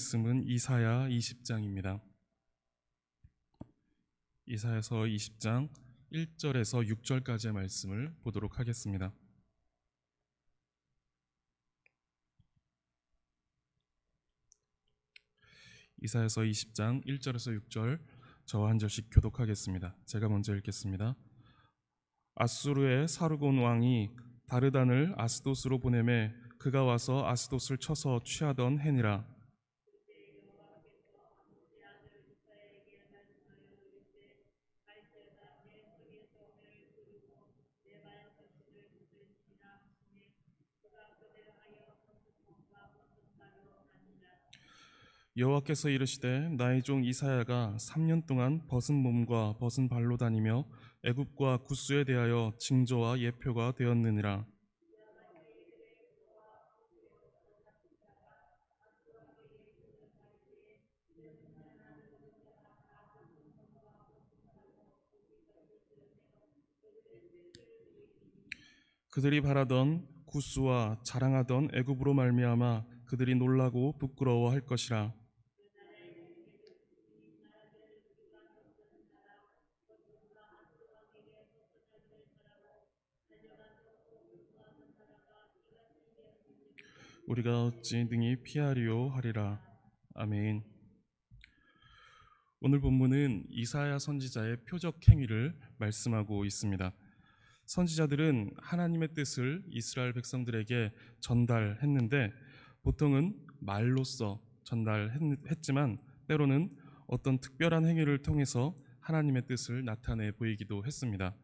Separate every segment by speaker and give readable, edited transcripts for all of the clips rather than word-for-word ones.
Speaker 1: 말씀은 이사야 20장입니다. 이사야서 20장 1절에서 6절까지의 말씀을 보도록 하겠습니다. 이사야서 20장 1절에서 6절 저와 한 절씩 교독하겠습니다. 제가 먼저 읽겠습니다. 아수르의 사르곤 왕이 다르단을 아스돗으로 보내매 그가 와서 아스돗을 쳐서 취하던 해니라. 여호와께서 이르시되 나의 종 이사야가 3년 동안 벗은 몸과 벗은 발로 다니며 애굽과 구스에 대하여 징조와 예표가 되었느니라. 그들이 바라던 구스와 자랑하던 애굽으로 말미암아 그들이 놀라고 부끄러워할 것이라. 우리가 어찌 능히 피하리요 하리라. 아멘. 오늘 본문은 이사야 선지자의 표적 행위를 말씀하고 있습니다. 선지자들은 하나님의 뜻을 이스라엘 백성들에게 전달했는데 보통은 말로써 전달했지만 때로는 어떤 특별한 행위를 통해서 하나님의 뜻을 나타내 보이기도 했습니다.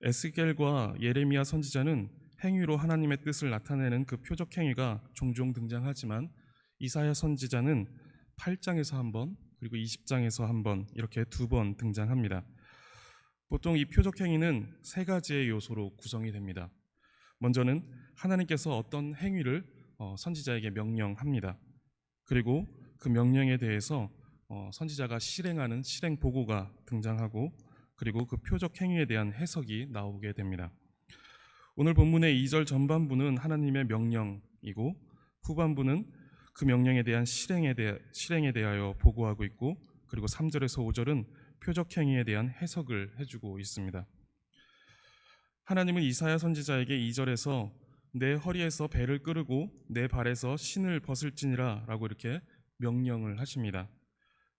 Speaker 1: 에스겔과 예레미야 선지자는 행위로 하나님의 뜻을 나타내는 그 표적 행위가 종종 등장하지만 이사야 선지자는 8장에서 한 번 그리고 20장에서 한 번 이렇게 2번 등장합니다. 보통 이 표적 행위는 3가지의 요소로 구성이 됩니다. 먼저는 하나님께서 어떤 행위를 선지자에게 명령합니다. 그리고 그 명령에 대해서 선지자가 실행하는 실행 보고가 등장하고 그리고 그 표적 행위에 대한 해석이 나오게 됩니다. 오늘 본문의 2절 전반부는 하나님의 명령이고 후반부는 그 명령에 대한 실행에 대하여 보고하고 있고 그리고 3절에서 5절은 표적 행위에 대한 해석을 해주고 있습니다. 하나님은 이사야 선지자에게 2절에서 내 허리에서 배를 끄르고 내 발에서 신을 벗을지니라 라고 이렇게 명령을 하십니다.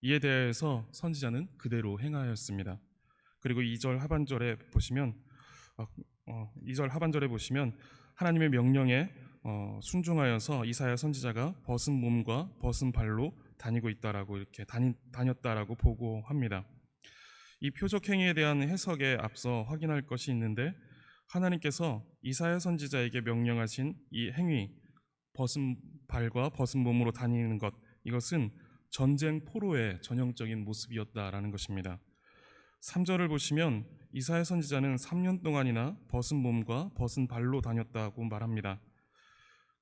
Speaker 1: 이에 대해서 선지자는 그대로 행하였습니다. 그리고 2절 하반절에 보시면 2절 하반절에 보시면 하나님의 명령에 순종하여서 이사야 선지자가 벗은 몸과 벗은 발로 다니고 있다라고 이렇게 다녔다라고 보고합니다. 이 표적 행위에 대한 해석에 앞서 확인할 것이 있는데 하나님께서 이사야 선지자에게 명령하신 이 행위, 벗은 발과 벗은 몸으로 다니는 것, 이것은 전쟁 포로의 전형적인 모습이었다라는 것입니다. 3절을 보시면 이사야 선지자는 3년 동안이나 벗은 몸과 벗은 발로 다녔다고 말합니다.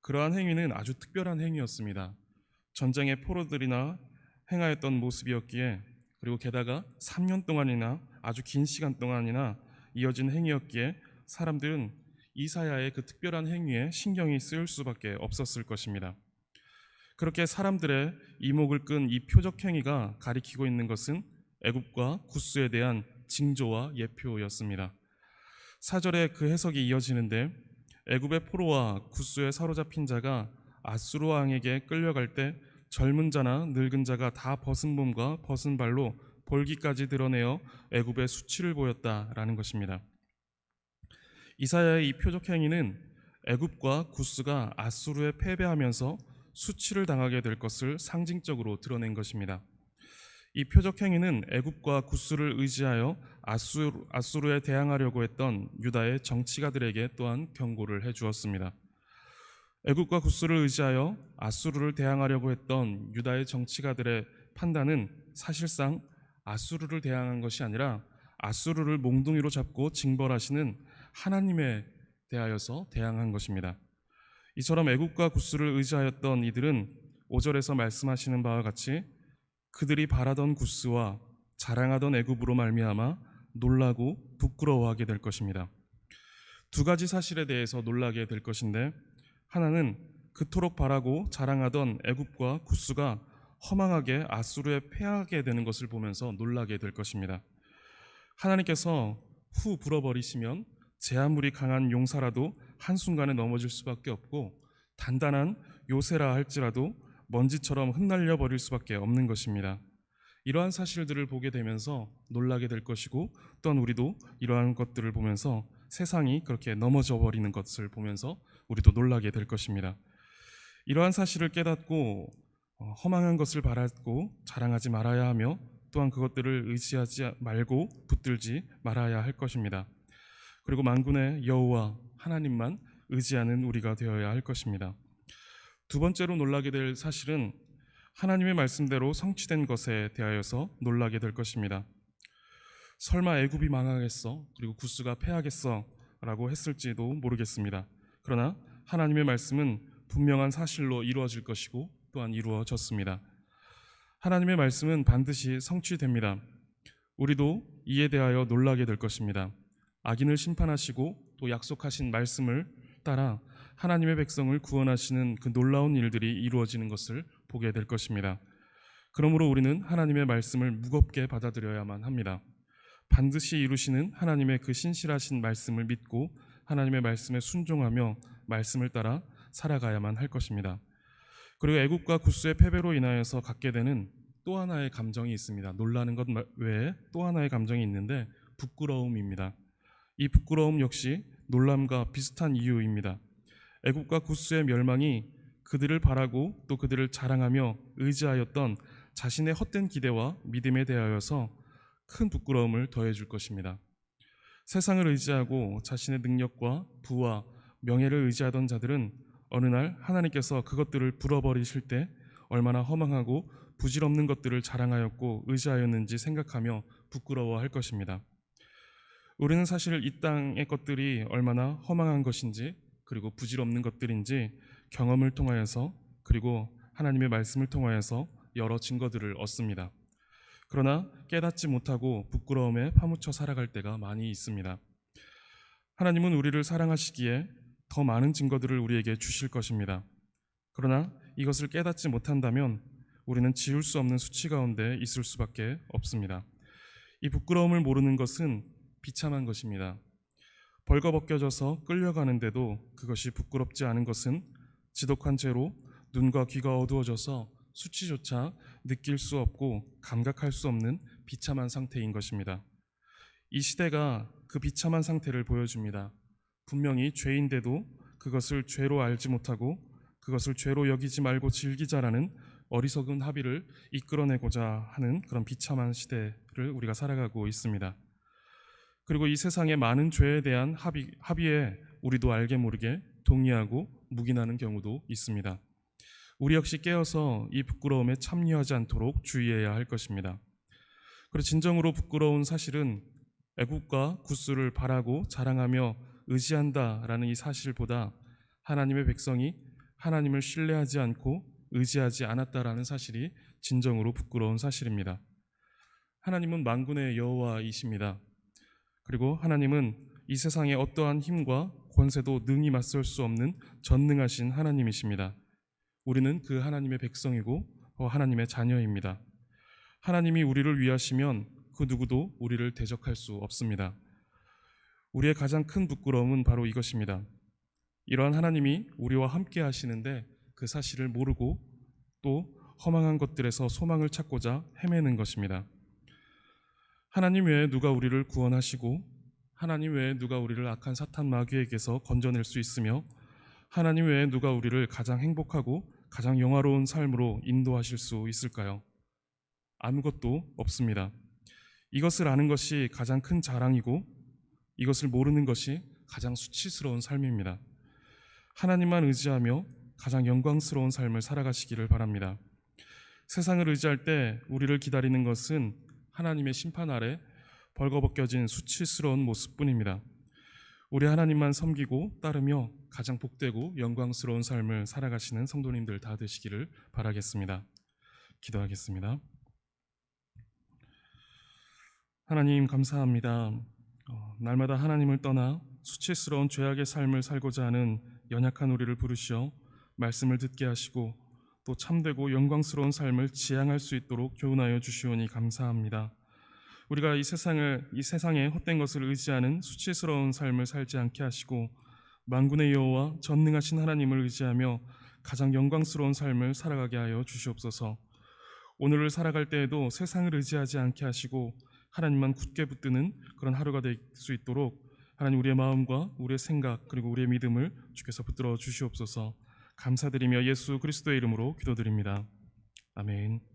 Speaker 1: 그러한 행위는 아주 특별한 행위였습니다. 전쟁의 포로들이나 행하였던 모습이었기에 그리고 게다가 3년 동안이나 아주 긴 시간 동안이나 이어진 행위였기에 사람들은 이사야의 그 특별한 행위에 신경이 쓰일 수밖에 없었을 것입니다. 그렇게 사람들의 이목을 끈 이 표적 행위가 가리키고 있는 것은 애굽과 구스에 대한 징조와 예표였습니다. 4절에 그 해석이 이어지는데 애굽의 포로와 구스에 사로잡힌 자가 아수르 왕에게 끌려갈 때 젊은 자나 늙은 자가 다 벗은 몸과 벗은 발로 볼기까지 드러내어 애굽의 수치를 보였다라는 것입니다. 이사야의 이 표적 행위는 애굽과 구스가 아수르에 패배하면서 수치를 당하게 될 것을 상징적으로 드러낸 것입니다. 이 표적 행위는 애굽과 구스를 의지하여 아수르에 대항하려고 했던 유다의 정치가들에게 또한 경고를 해주었습니다. 애굽과 구스를 의지하여 아수르를 대항하려고 했던 유다의 정치가들의 판단은 사실상 아수르를 대항한 것이 아니라 아수르를 몽둥이로 잡고 징벌하시는 하나님에 대하여서 대항한 것입니다. 이처럼 애굽과 구스를 의지하였던 이들은 5절에서 말씀하시는 바와 같이 그들이 바라던 구스와 자랑하던 애굽으로 말미암아 놀라고 부끄러워하게 될 것입니다. 2가지 사실에 대해서 놀라게 될 것인데 하나는 그토록 바라고 자랑하던 애굽과 구스가 허망하게 아수르에 패하게 되는 것을 보면서 놀라게 될 것입니다. 하나님께서 후 불어버리시면 제 아무리 강한 용사라도 한순간에 넘어질 수밖에 없고 단단한 요새라 할지라도 먼지처럼 흩날려 버릴 수밖에 없는 것입니다. 이러한 사실들을 보게 되면서 놀라게 될 것이고, 또한 우리도 이러한 것들을 보면서 세상이 그렇게 넘어져 버리는 것을 보면서 우리도 놀라게 될 것입니다. 이러한 사실을 깨닫고 허망한 것을 바라고 자랑하지 말아야 하며, 또한 그것들을 의지하지 말고 붙들지 말아야 할 것입니다. 그리고 만군의 여호와 하나님만 의지하는 우리가 되어야 할 것입니다. 두 번째로 놀라게 될 사실은 하나님의 말씀대로 성취된 것에 대하여서 놀라게 될 것입니다. 설마 애굽이 망하겠어? 그리고 구스가 패하겠어? 라고 했을지도 모르겠습니다. 그러나 하나님의 말씀은 분명한 사실로 이루어질 것이고 또한 이루어졌습니다. 하나님의 말씀은 반드시 성취됩니다. 우리도 이에 대하여 놀라게 될 것입니다. 악인을 심판하시고 또 약속하신 말씀을 따라 하나님의 백성을 구원하시는 그 놀라운 일들이 이루어지는 것을 보게 될 것입니다. 그러므로 우리는 하나님의 말씀을 무겁게 받아들여야만 합니다. 반드시 이루시는 하나님의 그 신실하신 말씀을 믿고 하나님의 말씀에 순종하며 말씀을 따라 살아가야만 할 것입니다. 그리고 애굽과 구스의 패배로 인하여서 갖게 되는 또 하나의 감정이 있습니다. 놀라는 것 외에 또 하나의 감정이 있는데 부끄러움입니다. 이 부끄러움 역시 놀람과 비슷한 이유입니다. 애굽과 구스의 멸망이 그들을 바라고 또 그들을 자랑하며 의지하였던 자신의 헛된 기대와 믿음에 대하여서 큰 부끄러움을 더해줄 것입니다. 세상을 의지하고 자신의 능력과 부와 명예를 의지하던 자들은 어느 날 하나님께서 그것들을 불어버리실 때 얼마나 허망하고 부질없는 것들을 자랑하였고 의지하였는지 생각하며 부끄러워할 것입니다. 우리는 사실 이 땅의 것들이 얼마나 허망한 것인지 그리고 부질없는 것들인지 경험을 통하여서 그리고 하나님의 말씀을 통하여서 여러 증거들을 얻습니다. 그러나 깨닫지 못하고 부끄러움에 파묻혀 살아갈 때가 많이 있습니다. 하나님은 우리를 사랑하시기에 더 많은 증거들을 우리에게 주실 것입니다. 그러나 이것을 깨닫지 못한다면 우리는 지울 수 없는 수치 가운데 있을 수밖에 없습니다. 이 부끄러움을 모르는 것은 비참한 것입니다. 벌거벗겨져서 끌려가는데도 그것이 부끄럽지 않은 것은 지독한 죄로 눈과 귀가 어두워져서 수치조차 느낄 수 없고 감각할 수 없는 비참한 상태인 것입니다. 이 시대가 그 비참한 상태를 보여줍니다. 분명히 죄인데도 그것을 죄로 알지 못하고 그것을 죄로 여기지 말고 즐기자라는 어리석은 합의를 이끌어내고자 하는 그런 비참한 시대를 우리가 살아가고 있습니다. 그리고 이 세상의 많은 죄에 대한 합의에 우리도 알게 모르게 동의하고 묵인하는 경우도 있습니다. 우리 역시 깨어서 이 부끄러움에 참여하지 않도록 주의해야 할 것입니다. 그리고 진정으로 부끄러운 사실은 애굽과 구스를 바라고 자랑하며 의지한다라는 이 사실보다 하나님의 백성이 하나님을 신뢰하지 않고 의지하지 않았다라는 사실이 진정으로 부끄러운 사실입니다. 하나님은 만군의 여호와이십니다. 그리고 하나님은 이 세상의 어떠한 힘과 권세도 능히 맞설 수 없는 전능하신 하나님이십니다. 우리는 그 하나님의 백성이고 하나님의 자녀입니다. 하나님이 우리를 위하시면 그 누구도 우리를 대적할 수 없습니다. 우리의 가장 큰 부끄러움은 바로 이것입니다. 이러한 하나님이 우리와 함께 하시는데 그 사실을 모르고 또 허망한 것들에서 소망을 찾고자 헤매는 것입니다. 하나님 외에 누가 우리를 구원하시고 하나님 외에 누가 우리를 악한 사탄 마귀에게서 건져낼 수 있으며 하나님 외에 누가 우리를 가장 행복하고 가장 영화로운 삶으로 인도하실 수 있을까요? 아무것도 없습니다. 이것을 아는 것이 가장 큰 자랑이고 이것을 모르는 것이 가장 수치스러운 삶입니다. 하나님만 의지하며 가장 영광스러운 삶을 살아가시기를 바랍니다. 세상을 의지할 때 우리를 기다리는 것은 하나님의 심판 아래 벌거벗겨진 수치스러운 모습뿐입니다. 우리 하나님만 섬기고 따르며 가장 복되고 영광스러운 삶을 살아가시는 성도님들 다 되시기를 바라겠습니다. 기도하겠습니다. 하나님 감사합니다. 날마다 하나님을 떠나 수치스러운 죄악의 삶을 살고자 하는 연약한 우리를 부르시어 말씀을 듣게 하시고 또 참되고 영광스러운 삶을 지향할 수 있도록 교훈하여 주시오니 감사합니다. 우리가 이 세상에 헛된 것을 의지하는 수치스러운 삶을 살지 않게 하시고 만군의 여호와 전능하신 하나님을 의지하며 가장 영광스러운 삶을 살아가게 하여 주시옵소서. 오늘을 살아갈 때에도 세상을 의지하지 않게 하시고 하나님만 굳게 붙드는 그런 하루가 될 수 있도록 하나님, 우리의 마음과 우리의 생각 그리고 우리의 믿음을 주께서 붙들어 주시옵소서. 감사드리며 예수 그리스도의 이름으로 기도드립니다. 아멘.